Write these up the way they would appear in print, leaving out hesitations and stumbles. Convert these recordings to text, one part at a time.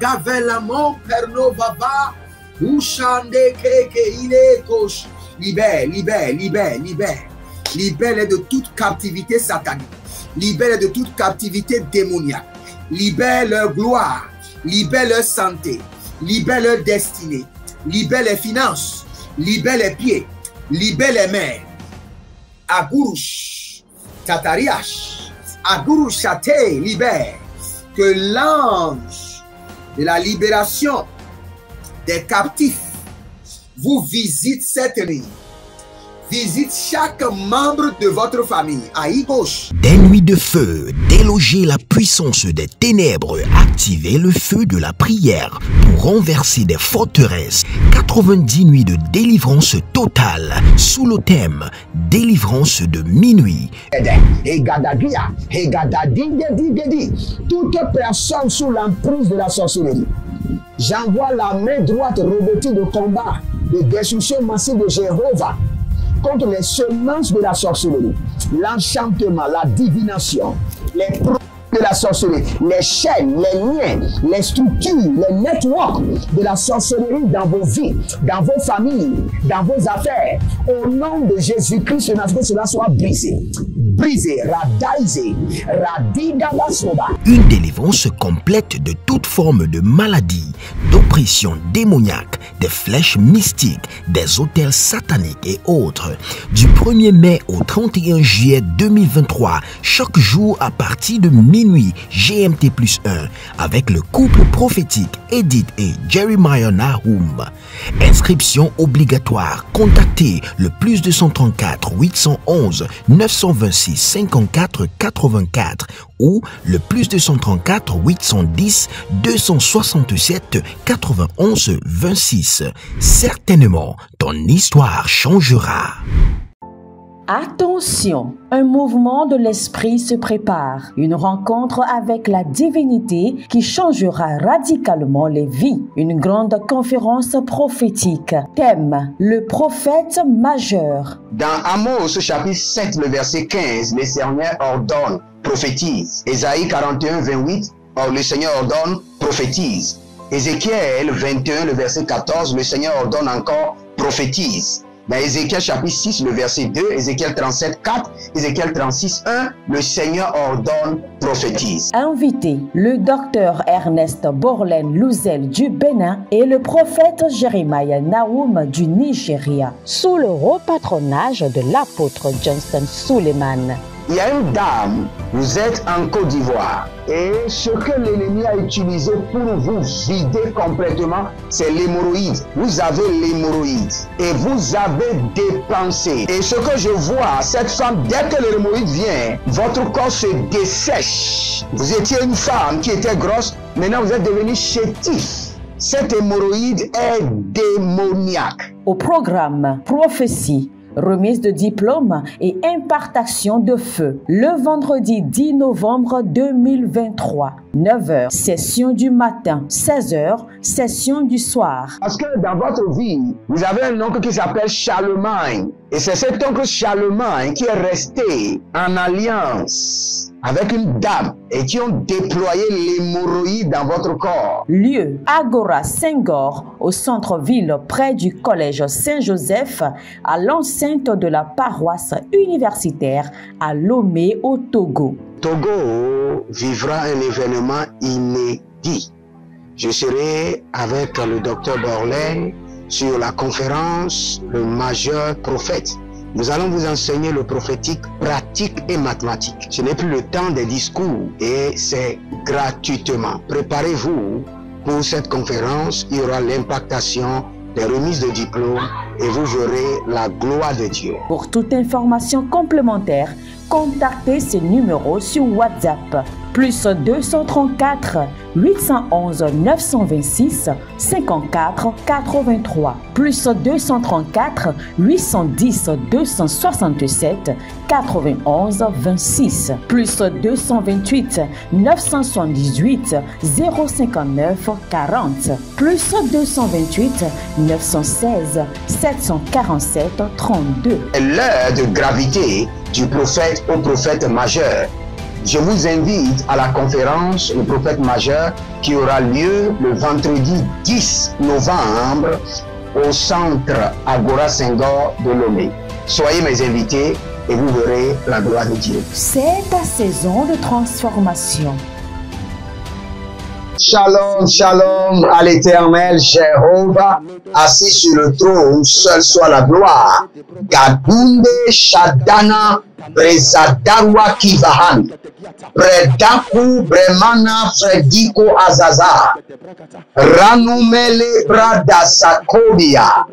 Agavelamon perno baba. Ushande keke ile kosh. Libère, libère, libère, libère. Libère de toute captivité satanique. Libère de toute captivité démoniaque. Libère leur gloire. Libère leur santé. Libère leur destinée. Libère les finances. Libère les pieds. Libère les mains. Agurush. Tatariash. Agurush Chate. Libère. Que l'ange de la libération des captifs vous visite cette nuit. Visite chaque membre de votre famille. Aïe gauche. Des nuits de feu, déloger la puissance des ténèbres, activer le feu de la prière pour renverser des forteresses. 90 nuits de délivrance totale sous le thème délivrance de minuit. Toute personne sous l'emprise de la sorcellerie, j'envoie la main droite revêtue de combat, de destruction massive de Jéhovah contre les semences de la sorcellerie, l'enchantement, la divination, les produits de la sorcellerie, les chaînes, les liens, les structures, les networks de la sorcellerie dans vos vies, dans vos familles, dans vos affaires. Au nom de Jésus-Christ, que cela soit brisé. Brisé, radaisé, radidalasoba. Une délivrance complète de toute forme de maladie, d'oppression démoniaque, des flèches mystiques, des hôtels sataniques et autres. Du 1er mai au 31 juillet 2023, chaque jour à partir de minuit GMT+1, avec le couple prophétique Edith et Jeremiah Nahum. Inscription obligatoire. Contactez le +234 811 926 54 84 ou le +234 810 267 91 26. Certainement, ton histoire changera. Attention, un mouvement de l'esprit se prépare, une rencontre avec la divinité qui changera radicalement les vies, une grande conférence prophétique. Thème, le prophète majeur. Dans Amos chapitre 7, le verset 15, le Seigneur ordonne, prophétise. Ésaïe 41, 28, le Seigneur ordonne, prophétise. Ézéchiel 21, le verset 14, le Seigneur ordonne encore, prophétise. Dans Ézéchiel chapitre 6, le verset 2, Ézéchiel 37, 4, Ézéchiel 36, 1, le Seigneur ordonne, prophétise. Invité, le docteur Ernest Borlen Louzel du Bénin et le prophète Jeremiah Nahum du Nigeria, sous le haut patronage de l'apôtre Johnson Suleiman. Il y a une dame, vous êtes en Côte d'Ivoire et ce que l'ennemi a utilisé pour vous vider complètement, c'est l'hémorroïde. Vous avez l'hémorroïde et vous avez dépensé. Et ce que je vois, cette femme, dès que l'hémorroïde vient, votre corps se dessèche. Vous étiez une femme qui était grosse, maintenant vous êtes devenu chétif. Cette hémorroïde est démoniaque. Au programme Prophétie, remise de diplôme et impartation de feu. Le vendredi 10 novembre 2023, 9h, session du matin, 16h, session du soir. Parce que dans votre vie, vous avez un oncle qui s'appelle Charlemagne. Et c'est cet oncle Charlemagne qui est resté en alliance avec une dame et qui ont déployé l'hémorroïde dans votre corps. Lieu, Agora Senghor, au centre-ville près du collège Saint-Joseph, à l'enceinte de la paroisse universitaire à Lomé au Togo. Togo vivra un événement inédit. Je serai avec le docteur Borlen sur la conférence Le Majeur Prophète. Nous allons vous enseigner le prophétique pratique et mathématique. Ce n'est plus le temps des discours et c'est gratuitement. Préparez-vous pour cette conférence. Il y aura l'impactation des remises de diplômes et vous verrez la gloire de Dieu. Pour toute information complémentaire, contactez ces numéros sur WhatsApp. Plus 234 811 926 54 83. Plus 234 810 267 91 26. Plus 228 978 059 40. Plus 228 916 747 32. L'heure de gravité du prophète au prophète majeur. je vous invite à la conférence Le Prophète Majeur qui aura lieu le vendredi 10 novembre au centre Agora Senghor de Lomé. Soyez mes invités et vous verrez la gloire de Dieu. C'est ta saison de transformation. Shalom, shalom à l'Éternel Jéhovah, assis sur le trône, seul soit la gloire. Gadunde Shadana Brezadarwa Kivahan, Bredaku Bremana Frediko Azaza, Ranumele Brada Sakobia,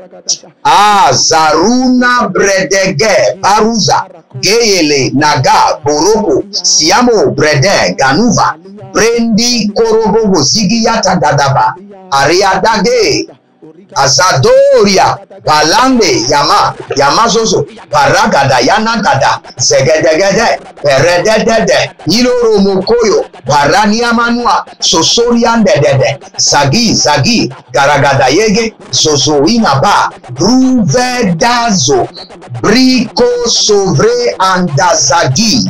Azaruna Bredege Baruza, Geyele Naga Boroko, Siamo Brede Ganuva, Prendi Korobogo Zigiyata Dadaba, Ariadage, Azadoria, Balande, Yamazozo, Paragada, Yanagada, Zegedegede, Peredede, Iloro Mokoyo, Parania Manua, Sosorian Dede, Zagi, Garagada Yege, Zozoina Ba, Bruvedazo, Brico Sovre Andazagi,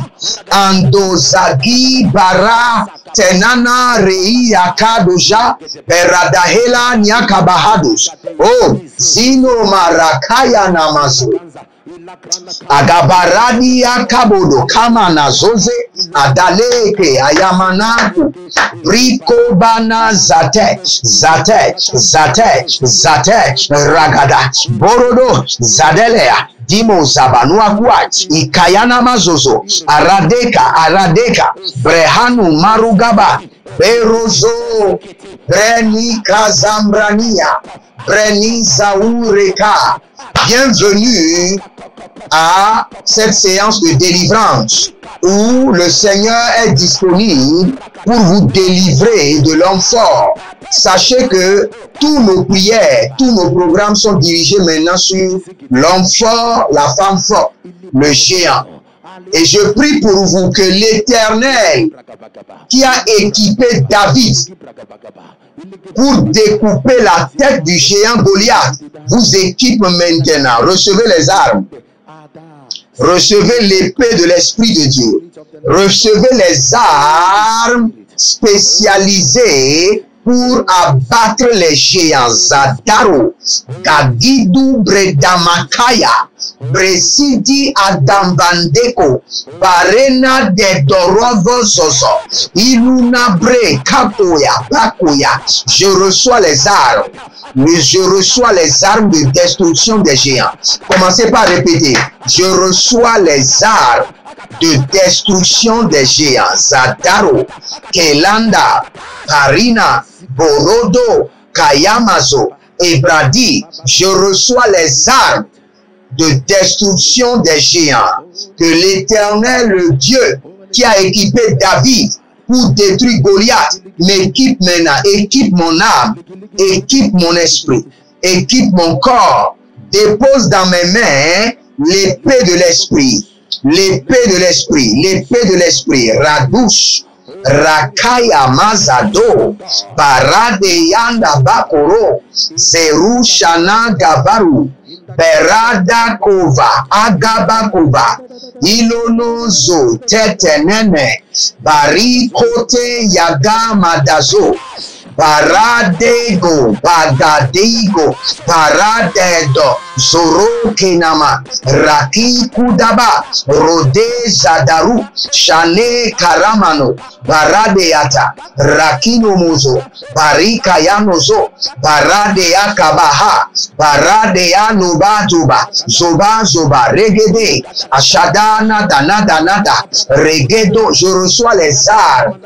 Andozagi Bara, Tenana Rei Yakadoja, Peradahela Nyakabahados, Oh, Zino Marakaya Namazo, Agabaradi Yakabodo, Kamana Zoze, Adaleke, Ayamanaku, Briko Bana Zate, Ragada, Borodo, Zadelea, Dimo Zabanua Kwat, Ikayana Mazozo, Aradeka, Brehanu Marugaba, Berozo, Breni Kazambrania, Breni Zaureka. Bienvenue à cette séance de délivrance où le Seigneur est disponible pour vous délivrer de l'homme fort. Sachez que tous nos prières, tous nos programmes sont dirigés maintenant sur l'homme fort, la femme forte, le géant. Et je prie pour vous que l'Éternel qui a équipé David pour découper la tête du géant Goliath vous équipe maintenant. Recevez les armes. Recevez l'épée de l'Esprit de Dieu. Recevez les armes spécialisées pour abattre les géants. Zadaro, Gagidou Bredamakaya, Bresidi Adambandeko, Barena de Dorovo Zozo, Iluna Bre, Kakoya, Bakoya. Je reçois les armes. Mais je reçois les armes de destruction des géants. Commencez par répéter. Je reçois les armes de destruction des géants. Zadaro, Kelanda, Karina, Borodo, Kayamazo, Ebradi. Je reçois les armes de destruction des géants. Que l'Éternel, le Dieu qui a équipé David pour détruire Goliath, m'équipe maintenant, équipe mon âme, équipe mon esprit, équipe mon corps, dépose dans mes mains l'épée de l'esprit, l'épée de l'esprit, l'épée de l'esprit, Radouche, Rakaya Mazado, Barade Yanda Bakoro, Zeru Shana Gabaru, Berada Kova, Agabakova, Ilonozo, Tetenene, Bari Kote Yaga Madazo, Paradego, Bagadego, Paradedo, Zoro Kenama, Raki Kudaba, Rode Zadaru, Shane Karamano, Baradeata, Rakino Mozo, Barika Yanozo, Baradea Kabaha, Baradea Nubatuba, Zoba, Regede, Ashadana, Danada, Regedo, je reçois les armes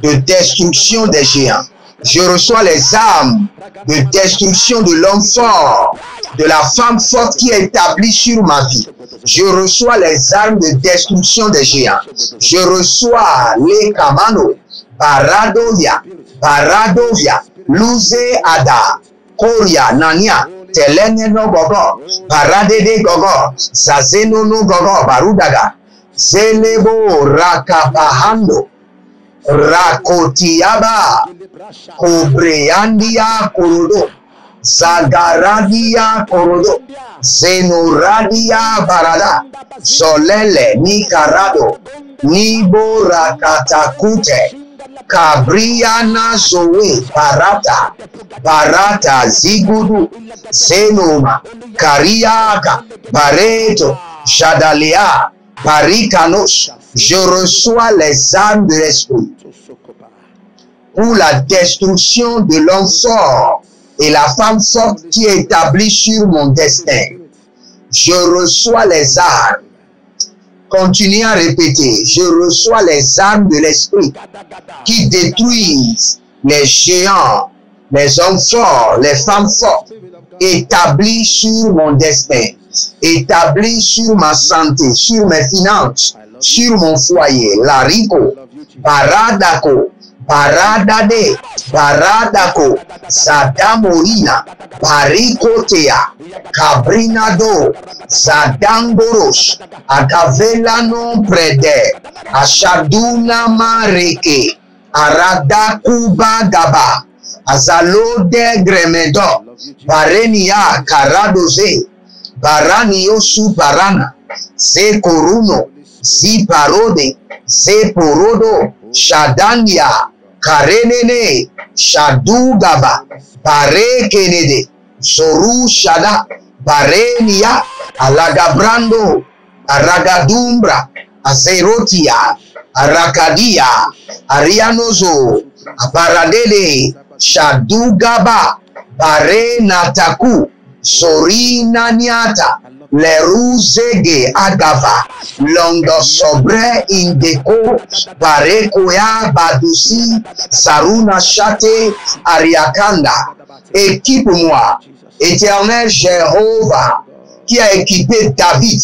de destruction des géants. Je reçois les armes de destruction de l'homme fort, de la femme forte qui est établie sur ma vie. Je reçois les armes de destruction des géants. Je reçois les Kamano, Paradovia, Luze Ada, Koria, Nania, Teleneno Gogo, Paradede Gogo, Zazeno no Gogo, Barudaga, Zelebo Rakapahando, Rakotiaba, Kobreandia Korodo, Zagaradia Korodo, Zenoradia Barada, Solele Nicarado, Nibo rakatakute. Kabriana zoe barata. Barata zigudu. Zenoma. Kariaka. Bareto. Jadalea. Barikanos. Je reçois les âmes de l'esprit pour la destruction de l'homme fort et la femme forte qui est établie sur mon destin. Je reçois les armes. Continuez à répéter. Je reçois les armes de l'esprit qui détruisent les géants, les hommes forts, les femmes fortes, établis sur mon destin, établis sur ma santé, sur mes finances, sur mon foyer. Lariko, Baradako, Baradade, Baradako, Zadamorina, Barikotea, Cabrinado, Zadangoros, Agavelano Prede, Ashaduna Mareke, Aradakuba Gaba, Azalode Gremedo, Barenia Karadoze, Baraniosu Barana, Se Koruno, Si Parode, Se Porodo, Shadania, Karenene, Shadugaba, Bare Kenede, Soru Shada, Barenia, Alagabrando, Aragadumbra, Azerotia, Arakadia, Arianozo, Aparadele, Shadugaba, Bare Nataku, Sorina Niata, Leruzege Agava, Londo Sobre Indeko, Barekoya Badusi, Saruna Chate, Ariakanda. Équipe-moi, Éternel Jéhovah, qui a équipé David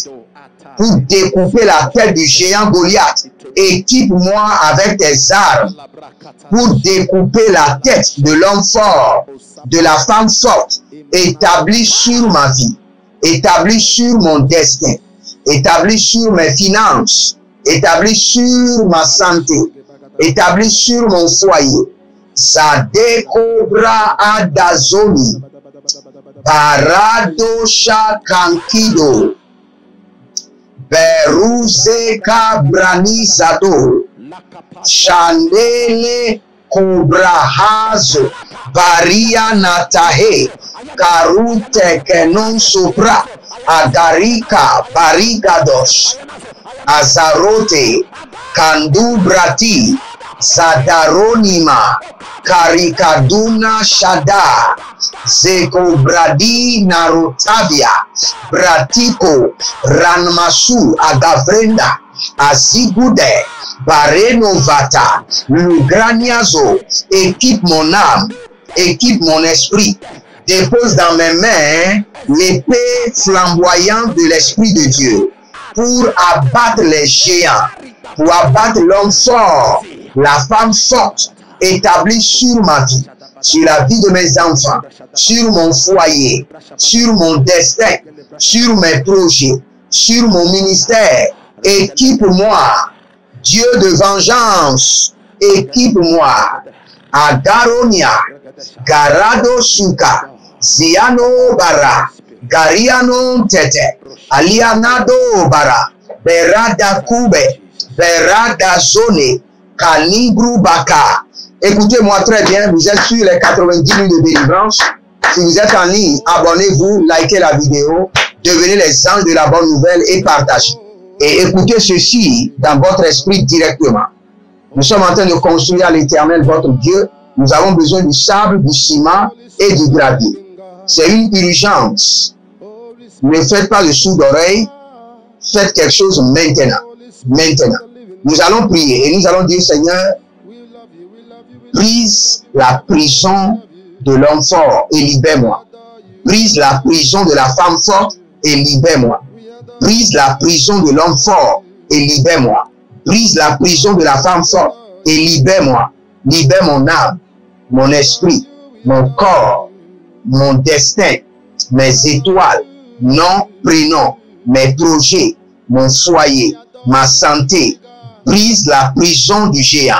pour découper la tête du géant Goliath. Équipe-moi avec tes armes pour découper la tête de l'homme fort, de la femme forte, établie sur ma vie, établie sur mon destin, établie sur mes finances, établie sur ma santé, établie sur mon foyer. Sadekobra Adazoni, Paradosha Kankido, Beruze Kabranizado, Chandele Kobrahazo, Baria Natahe, Karute Kenon Sopra, Agarika Barigados, Azarote, Kandubrati, Sadaronima, Karikaduna Shada, Zeko Bradi Narotavia, Bratiko, Ranmasu, Agavrenda, Azigude, Barenovata, Lugraniazo, équipe mon âme, équipe mon esprit, dépose dans mes mains l'épée flamboyante de l'Esprit de Dieu pour abattre les géants, pour abattre l'homme fort, la femme forte, établie sur ma vie, sur la vie de mes enfants, sur mon foyer, sur mon destin, sur mes projets, sur mon ministère. Équipe-moi, Dieu de vengeance, équipe-moi. Agaronia, Garado Suka, Ziano Bara, Gariano Tete, Alianado Bara, Berada Kube, Berada Zone, Kalibru Baka. Écoutez-moi très bien, vous êtes sur les 90 minutes de délivrance. Si vous êtes en ligne, abonnez-vous, likez la vidéo, devenez les anges de la bonne nouvelle et partagez. Et écoutez ceci dans votre esprit directement. Nous sommes en train de construire à l'Éternel votre Dieu. Nous avons besoin du sable, du ciment et du gravier. C'est une urgence. Ne faites pas le sourd d'oreille. Faites quelque chose maintenant. Maintenant. Nous allons prier et nous allons dire, Seigneur, brise la prison de l'homme fort et libère-moi. Brise la prison de la femme forte et libère-moi. Brise la prison de l'homme fort et libère-moi. Brise la prison de la femme forte et libère-moi. Libère mon âme, mon esprit, mon corps, mon destin, mes étoiles, nom, prénom, mes projets, mon foyer, ma santé. Brise la prison du géant.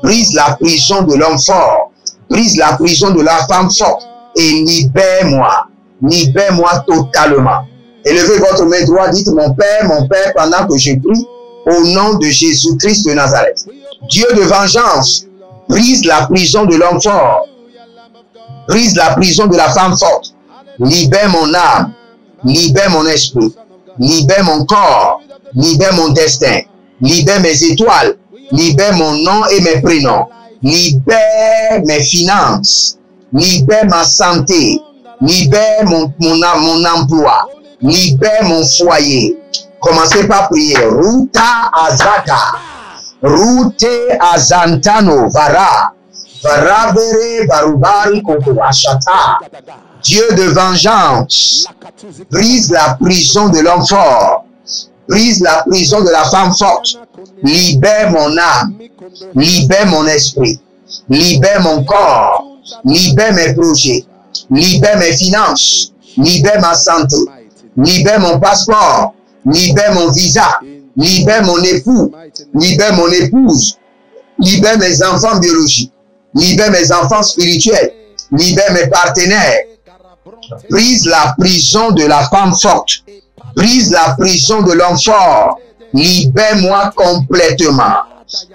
Brise la prison de l'homme fort. Brise la prison de la femme forte et libère-moi. Libère-moi totalement. Élevez votre main droite, dites mon Père, pendant que je prie, au nom de Jésus-Christ de Nazareth. Dieu de vengeance, brise la prison de l'homme fort. Brise la prison de la femme forte. Libère mon âme. Libère mon esprit. Libère mon corps. Libère mon destin. Libère mes étoiles. Libère mon nom et mes prénoms. Libère mes finances. Libère ma santé. Libère mon emploi. Libère mon foyer. Commencez par prier. Ruta Azaka. Rute Azantano Vara. Varavere Varubari Ashata. Dieu de vengeance, brise la prison de l'homme fort, brise la prison de la femme forte, libère mon âme, libère mon esprit, libère mon corps, libère mes projets, libère mes finances, libère ma santé, libère mon passeport, libère mon visa, libère mon époux, libère mon épouse, libère mes enfants biologiques, libère mes enfants spirituels, libère mes partenaires. Brise la prison de la femme forte. Brise la prison de l'homme fort. Libère-moi complètement.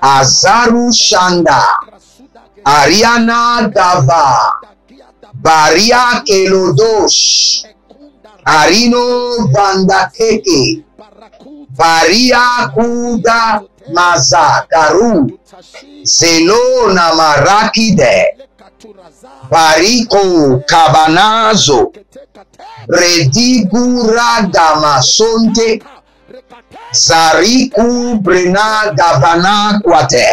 Azaru Shanda. Ariana Dava. Baria Kelodosh. Arino Vandakeke. Baria Kuda Mazakaru. Zelo Namarakide. Bariko Kabanazo Redigura Damasonte Sariku Brena Gabana Kwate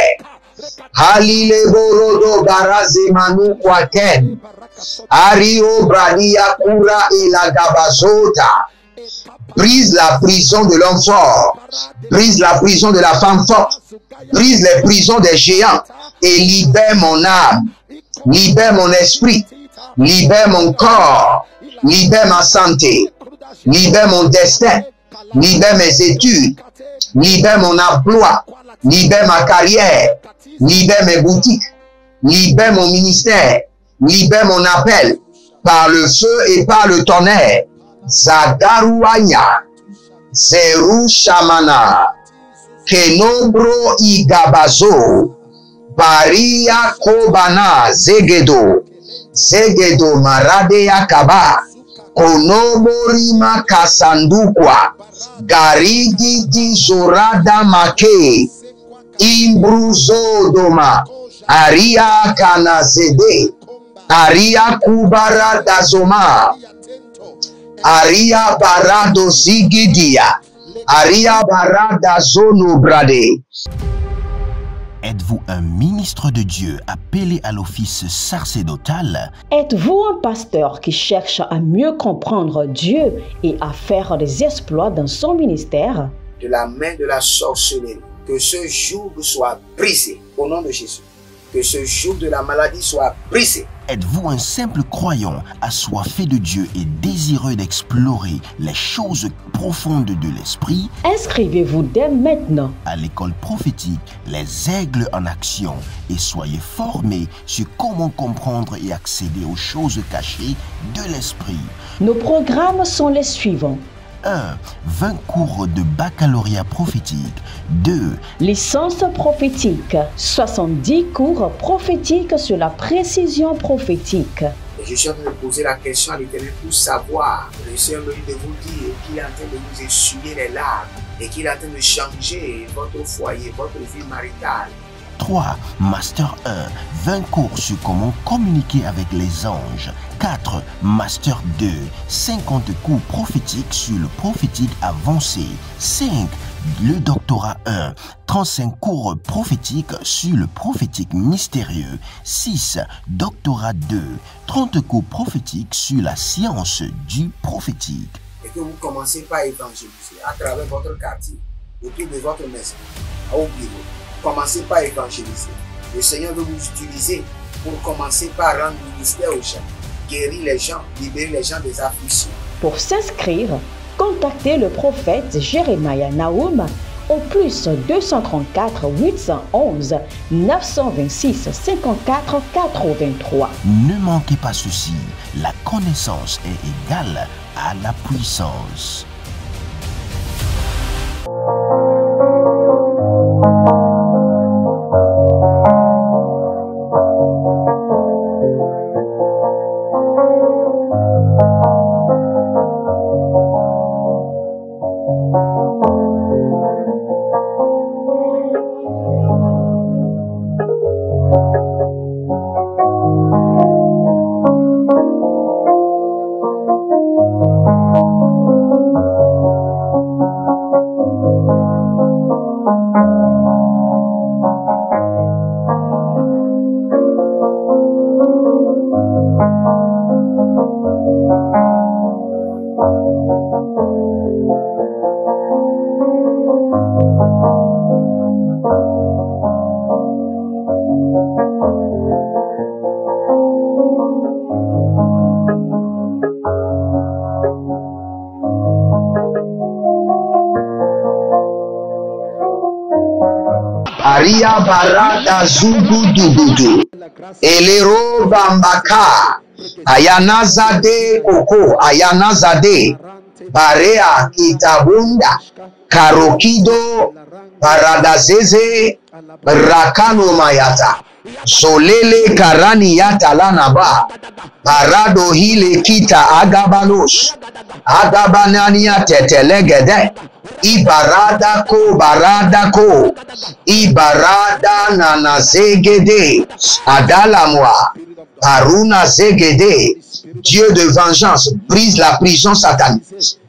Halile Borodo Baraze Manu Kwaten Ario Bradia Kura et la Gabazota. Brise la prison de l'homme fort, brise la prison de la femme forte, brise les prisons des géants et libère mon âme. Libère mon esprit, libère mon corps, libère ma santé, libère mon destin, libère mes études, libère mon emploi, libère ma carrière, libère mes boutiques, libère mon ministère, libère mon appel par le feu et par le tonnerre. Zagaruanya, Zeru Shamana, Kenobro Igabazo, Baria Kobana Zegedo, Zegedo Maradea Kaba, Konomorima Kasandukwa, Garigi di Zorada Make, Imbruzo Doma, Aria Kanazede, Aria Kubara Dazoma, Aria Barado Zigidia, Aria Barada Zono Brade. Êtes-vous un ministre de Dieu appelé à l'office sacerdotal? Êtes-vous un pasteur qui cherche à mieux comprendre Dieu et à faire des exploits dans son ministère? De la main de la sorcellerie, que ce joug soit brisé au nom de Jésus. Que ce joug de la maladie soit brisé. Êtes-vous un simple croyant assoiffé de Dieu et désireux d'explorer les choses profondes de l'esprit? Inscrivez-vous dès maintenant à l'école prophétique Les Aigles en Action et soyez formés sur comment comprendre et accéder aux choses cachées de l'esprit. Nos programmes sont les suivants. 1. 20 cours de baccalauréat prophétique. 2. Licence prophétique. 70 cours prophétiques sur la précision prophétique. Je suis en train de poser la question à l'Éternel pour savoir. Le Seigneur me dit de vous dire qu'il est en train de vous essuyer les larmes et qu'il est en train de changer votre foyer, votre vie maritale. 3. Master 1. 20 cours sur comment communiquer avec les anges. 4. Master 2. 50 cours prophétiques sur le prophétique avancé. 5. Le doctorat 1. 35 cours prophétiques sur le prophétique mystérieux. 6. Doctorat 2. 30 cours prophétiques sur la science du prophétique. Et que vous commencez par évangéliser à travers votre quartier, autour de votre maison, au bureau. Commencez par évangéliser. Le Seigneur veut vous utiliser pour commencer par rendre ministère aux gens, guérir les gens, libérer les gens des afflictions. Pour s'inscrire, contactez le prophète Jeremiah Nahum au plus 234 811 926 54 83. Ne manquez pas ceci, la connaissance est égale à la puissance. Baria barada zugudugudu. Elero bambaka. Ayanazade koko. Ayanazade. Barea kitabunda. Karokido. Paradazeze. Rakano mayata. Solele karani yata lanaba. Parado hile kita agabalos. Agabanania tetelegede. Ibarada ko barada ko. Ibarada nanazegede. Adalamwa. Paruna zegede. Dieu de vengeance, brise la prison satanique,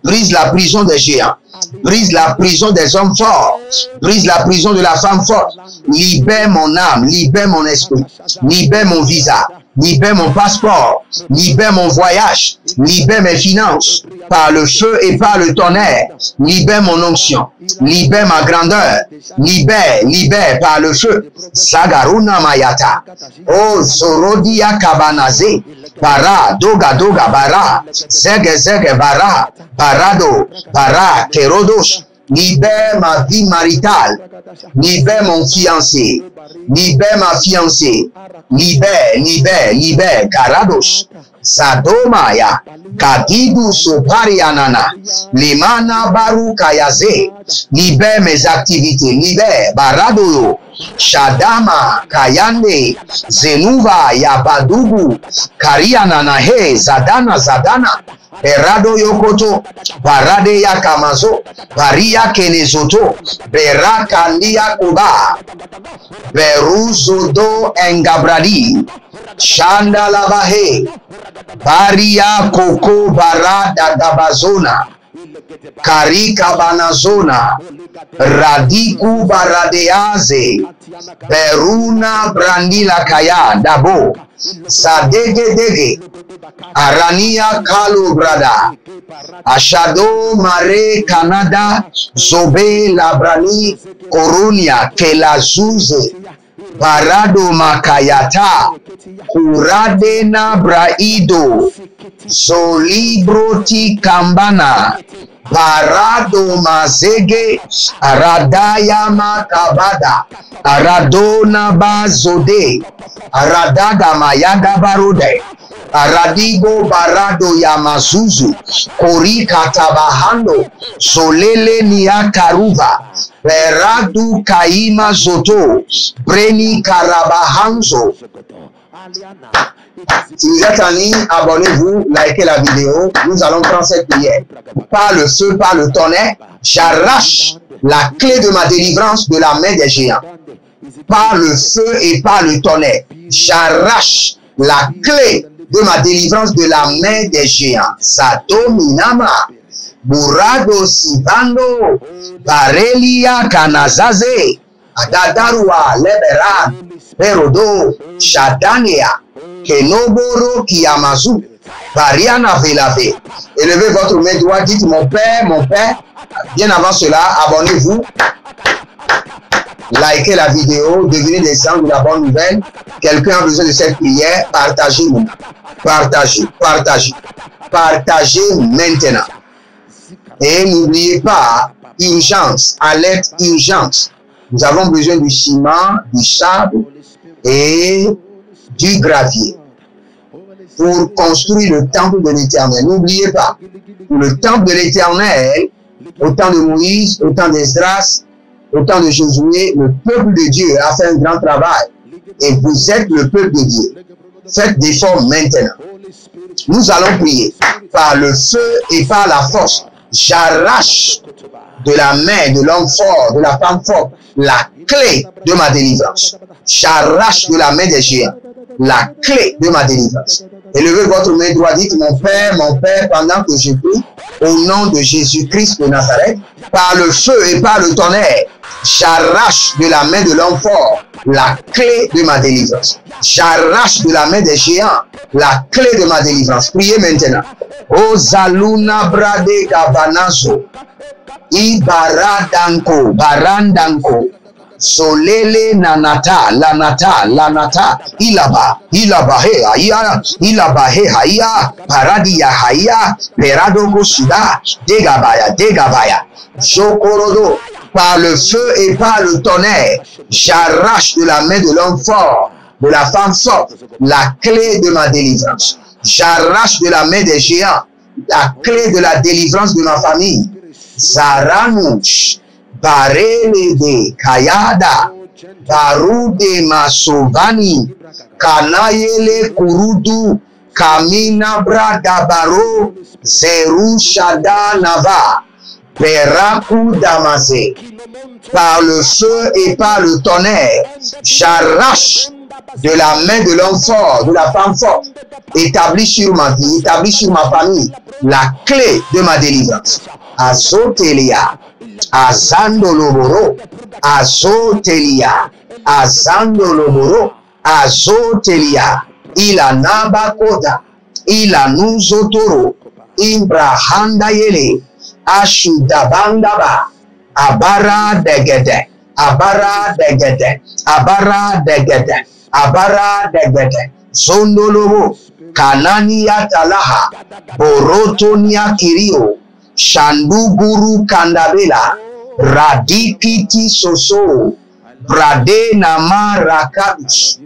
brise la prison des géants, brise la prison des hommes forts, brise la prison de la femme forte. Libère mon âme, libère mon esprit, libère mon visa, libère mon passeport, libère mon voyage, libère mes finances par le feu et par le tonnerre, libère mon onction, libère ma grandeur, libère par le feu. Sagaruna mayata, oh Zorodia kabanaze, para doga doga bara, zege bara, parado, para kerodos. Libère ma vie maritale, libère mon fiancé, libère ma fiancée, libère, Karados, Sadomaya, Kadidu Soparianana, Limana Baru Kayaze, libère mes activités, libère Baradoyo, Shadama, Kayande, Zenuva, Yabadugu, Karianana, He, Zadana, Berado Yokoto, Barade Yakamazo, Baria Kenezoto, Berakandia Kuba, Beruzodo Engabradi, Shanda Lavahe, Baria Koko Barada Gabazona, Karika Banazona, Radiku Baradeaze, Beruna Brandila Kaya, Dabo, Sadege, Arania Kalu Brada, Ashado Mare Canada, Zobe Labrani, Coronia, Kelazuze, Barado Makayata, Kuradena Braido, Solibroti Kambana, Parado Mazege, Aradaya Makabada, Aradona Bazode, Aradaga Mayaga Barude, Aradigo Barado Yamazuzu, Korika Tabahando, Solele Niakaruva, Beradu Kaima Zoto, Breni Karabahanzo. Si vous êtes en ligne, abonnez-vous, likez la vidéo. Nous allons prendre cette prière. Par le feu, par le tonnerre, j'arrache la clé de ma délivrance de la main des géants. Par le feu et par le tonnerre, j'arrache la clé de ma délivrance de la main des géants. Sato Minama, Burado Sibando, Barelia Kanazaze, Adadarua Lebera, Perodo, Shadania, Kenoboro Kiyamazu, Bariana Velave. Élevez votre main droite, dites mon Père, bien avant cela, abonnez-vous, likez la vidéo, devenez des gens de la bonne nouvelle. Quelqu'un a besoin de cette prière, partagez-nous. Partagez maintenant. Et n'oubliez pas, urgence, alerte, urgence. Nous avons besoin du ciment, du sable et du gravier pour construire le temple de l'Éternel. N'oubliez pas, pour le temple de l'Éternel, au temps de Moïse, au temps d'Esdras, au temps de Josué, le peuple de Dieu a fait un grand travail. Et vous êtes le peuple de Dieu. Faites des efforts maintenant. Nous allons prier par le feu et par la force. J'arrache de la main de l'homme fort, de la femme forte, la clé de ma délivrance. J'arrache de la main des géants la clé de ma délivrance. Élevez votre main droite, dites mon Père, pendant que je prie, au nom de Jésus-Christ de Nazareth, par le feu et par le tonnerre, j'arrache de la main de l'homme fort la clé de ma délivrance. J'arrache de la main des géants la clé de ma délivrance. Priez maintenant. O Zaluna Brade Gavanazo, Ibaradanko, Barandanko, Solele nanata, lanata, ilaba, he haya, paradia haya, perado gosuda, degabaya, jokorodo, par le feu et par le tonnerre, j'arrache de la main de l'homme fort, de la femme forte, la clé de ma délivrance. J'arrache de la main des géants la clé de la délivrance de ma famille. Zaranouch, Barelede, Kayada, Barude Masovani, Kanayele Kurudu, Kamina Bradabaro, Zeru Shada Nava, Peraku Damase. Par le feu et par le tonnerre, j'arrache de la main de l'homme fort, de la femme forte, établie sur ma vie, établie sur ma famille, la clé de ma délivrance. Azotelia, Azandoloboro, Azotelia, Azandoloboro, Azotelia, Ilanabakota, Ilanuzotoro, Imbrahandayele, Ashudabandaba, Abara degede, Abara degede, Abara degede, Abara degede, Zondolobo, Kanania Talaha, Borotonia Kirio, Shanduguru Kandabela, Radikiti Soso, Brade Nama Rakabus,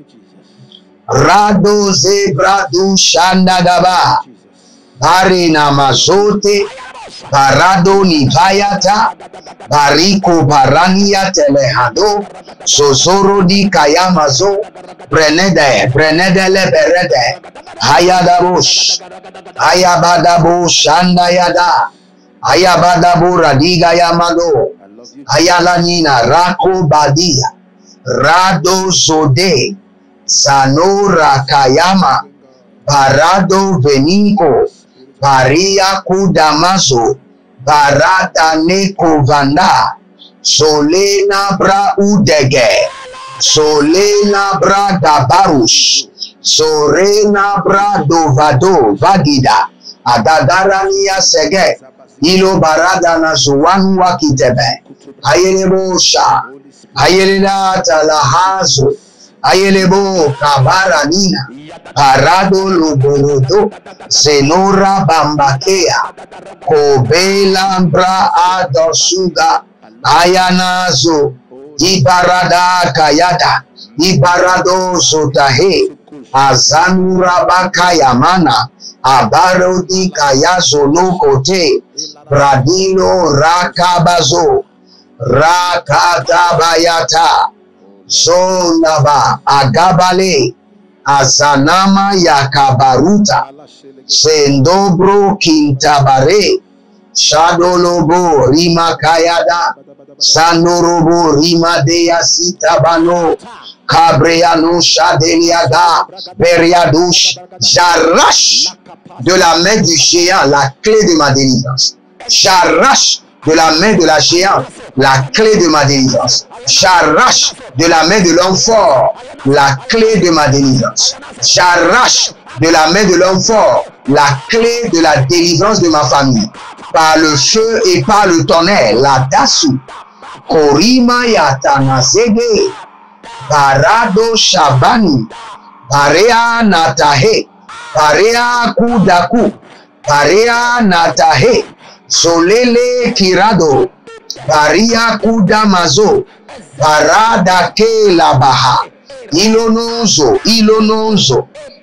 Rado Zebradu Shandagaba, Bare Namazote, Parado Nivayata, Bariko Barania Telehado, Sosoro di Kayamazo, Brenede Leberede, Hayadabush, Hayabadabo Shandayada, Hayabadabo Radiga Yamado, Hayalanina Rako Badia, Rado Zode, Sanora Kayama, Parado Veniko, Paria Kudamazo, Barata Neko Vanda, Solena Bra Udege, Solena Bra Dabarush, Sorena Bra Dovado, Vagida, Adadarania Sege, Ilo Barada Nazuan Wakitebe, Ayelebosha, Ayelena Talahazo, Ayelebo Kabaranina, Parado Luborodo, Zenora Bambakea, Kobelambra Adosuga, Ayanazo, Ibarada Kayada, Ibarado Zotahe, Azanura Bakayamana, Abarodi Kayazo Lokote, Bradilo Rakabazo, Rakadabayata, Zonaba Agabale, Azanama Yakabaruta, Sendobro Kintabare, Shadolobo Rima Kayada, Sanorobo Rima Deya Sitabano, Cabreano Shadeliaga, Beriadouche. J'arrache de la main du géant la clé de ma délivrance. J'arrache de la main de la géante la clé de ma délivrance. J'arrache de la main de l'homme fort la clé de ma délivrance. J'arrache de la main de l'homme fort la clé de la délivrance de ma famille. Par le feu et par le tonnerre, la Dasu, Korima Yatanazege, Parado Shabani, Parea Natahe, Parea Kudaku, Parea Natahe, Solele Kirado, Paria Kudamazo, Parada Ke Labaha, Ilononzo,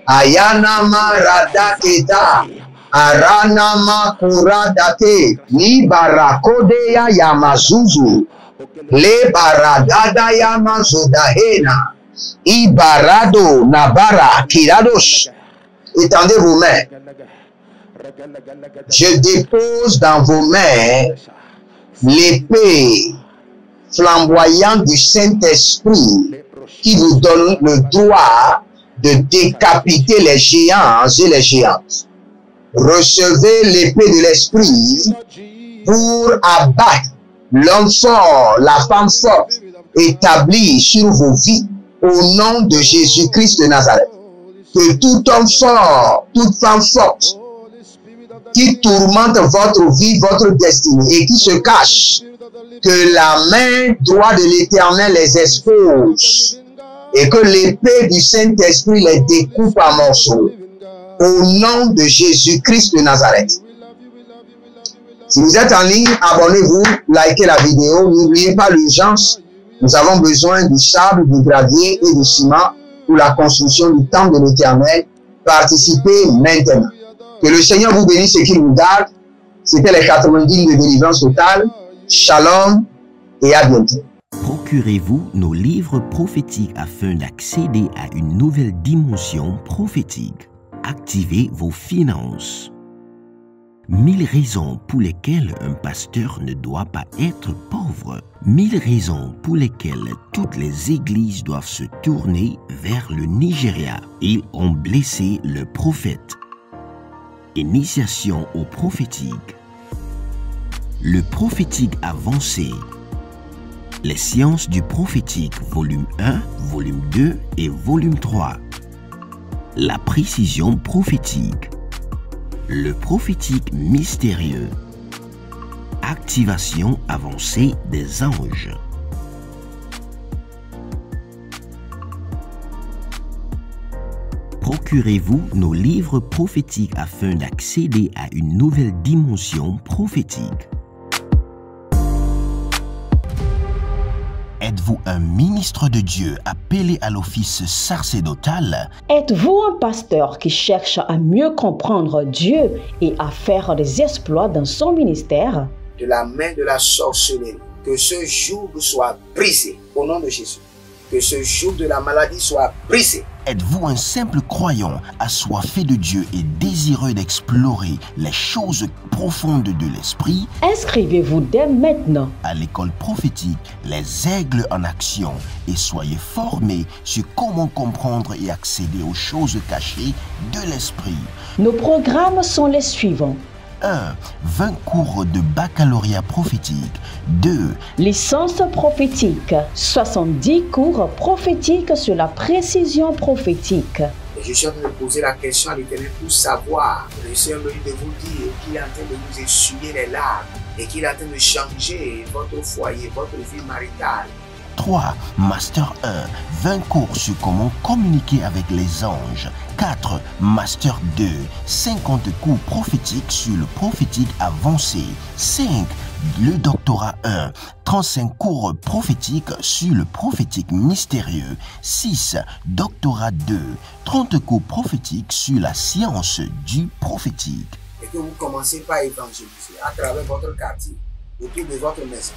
Ayana Maradaketa, Arana Makuradate, Ni Barakodeya Yamazuzu, Le Baradada Yamazodahena, Ibarado Nabara Kiradosh. Étendez vos mains. Je dépose dans vos mains l'épée flamboyante du Saint-Esprit qui vous donne le droit de décapiter les géants et les géantes. Recevez l'épée de l'Esprit pour abattre l'homme fort, la femme forte, établie sur vos vies au nom de Jésus-Christ de Nazareth. Que tout homme fort, toute femme forte, qui tourmente votre vie, votre destinée et qui se cache, que la main droite de l'Éternel les expose et que l'épée du Saint-Esprit les découpe en morceaux. Au nom de Jésus-Christ de Nazareth. Si vous êtes en ligne, abonnez-vous, likez la vidéo. N'oubliez pas l'urgence. Nous avons besoin du sable, du gravier et du ciment pour la construction du temple de l'Éternel. Participez maintenant. Que le Seigneur vous bénisse et qu'il vous garde. C'était les 90 de délivrance totale. Shalom et à bientôt. Procurez-vous nos livres prophétiques afin d'accéder à une nouvelle dimension prophétique. Activez vos finances. 1000 raisons pour lesquelles un pasteur ne doit pas être pauvre. 1000 raisons pour lesquelles toutes les églises doivent se tourner vers le Nigeria. Ils ont blessé le prophète. Initiation au prophétique. Le prophétique avancé. Les sciences du prophétique, volume 1, volume 2 et volume 3. La précision prophétique. Le prophétique mystérieux. Activation avancée des anges. Procurez-vous nos livres prophétiques afin d'accéder à une nouvelle dimension prophétique. Êtes-vous un ministre de Dieu appelé à l'office sacerdotal? Êtes-vous un pasteur qui cherche à mieux comprendre Dieu et à faire des exploits dans son ministère? De la main de la sorcellerie, que ce joug soit brisé au nom de Jésus. Que ce joug de la maladie soit brisé. Êtes-vous un simple croyant assoiffé de Dieu et désireux d'explorer les choses profondes de l'esprit? Inscrivez-vous dès maintenant À l'école prophétique, les aigles en action, et soyez formés sur comment comprendre et accéder aux choses cachées de l'esprit. Nos programmes sont les suivants. 1. 20 cours de baccalauréat prophétique. 2. Licence prophétique. 70 cours prophétiques sur la précision prophétique. Et je suis en train de poser la question à l'Éternel pour savoir. Le Seigneur me dit de vous dire qu'il est en train de vous essuyer les larmes et qu'il est en train de changer votre foyer, votre vie maritale. 3. Master 1. 20 cours sur comment communiquer avec les anges. 4. Master 2. 50 cours prophétiques sur le prophétique avancé. 5. Le doctorat 1. 35 cours prophétiques sur le prophétique mystérieux. 6. Doctorat 2. 30 cours prophétiques sur la science du prophétique. Et que vous commencez par évangéliser à travers votre quartier, autour de votre maison,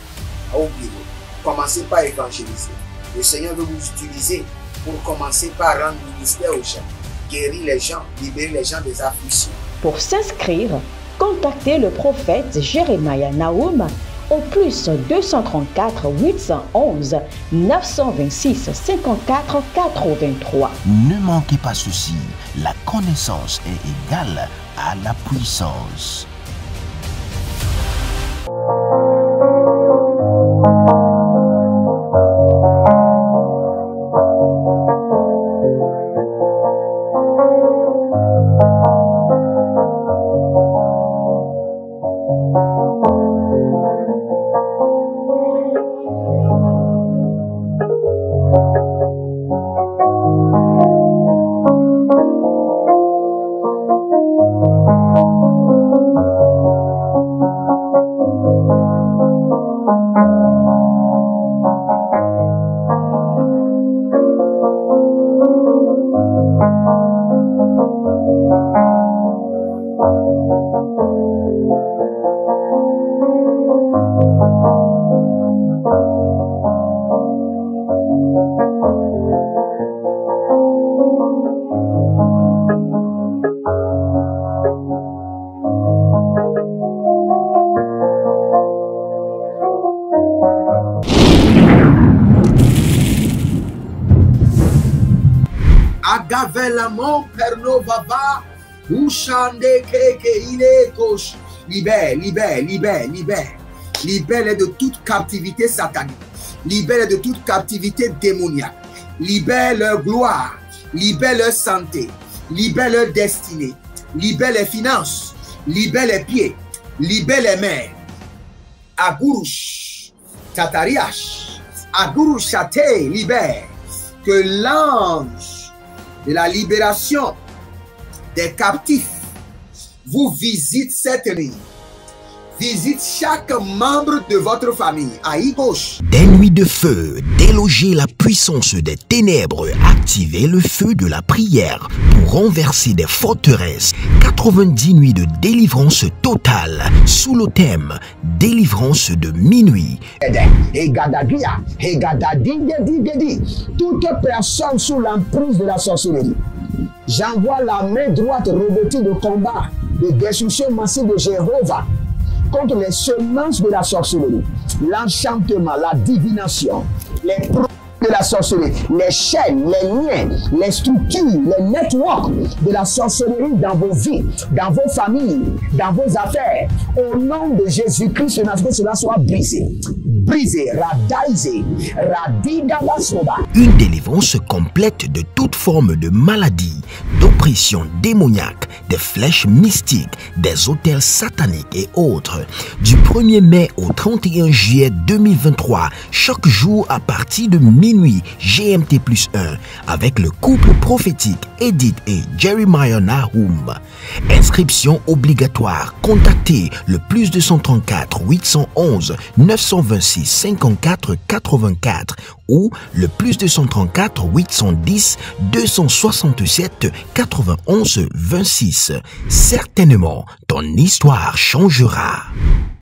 au bureau. Commencez par évangéliser. Le Seigneur veut vous utiliser pour commencer par rendre ministère aux gens, guérir les gens, libérer les gens des afflictions. Pour s'inscrire, contactez le prophète Jérémia Naoum au plus 234 811 926 54 83. Ne manquez pas ceci, la connaissance est égale à la puissance. Agavelamon pernovava, ushande keke ilekos. Libère, libère, libère, libère. Libère de toute captivité satanique. Libère de toute captivité démoniaque. Libère leur gloire. Libère leur santé. Libère leur destinée. Libère les finances. Libère les pieds. Libère les mains. Agurush, Tatariash, Agurush Chate, libère. Que l'ange de la libération des captifs vous visite cette nuit, visite chaque membre de votre famille. Aïe gauche. Des nuits de feu, déloger la puissance des ténèbres, activer le feu de la prière pour renverser des forteresses. 90 nuits de délivrance totale sous le thème délivrance de minuit. Toute personne sous l'emprise de la sorcellerie, j'envoie la main droite revêtue de combat, de destruction massive de Jéhovah contre les semences de la sorcellerie, l'enchantement, la divination, les produits de la sorcellerie, les chaînes, les liens, les structures, les networks de la sorcellerie dans vos vies, dans vos familles, dans vos affaires. Au nom de Jésus-Christ, que cela soit brisé. Brisé, radaisé, radidabasoba. Une délivrance complète de toute forme de maladie, d'oppression démoniaque, des flèches mystiques, des autels sataniques et autres. Du 1er mai au 31 juillet 2023, chaque jour à partir de minuit GMT+1, avec le couple prophétique Edith et Jeremiah Nahum. Inscription obligatoire. Contactez le +234 811 926 54 84 ou le +234 810 267 91 26. Certainement, ton histoire changera.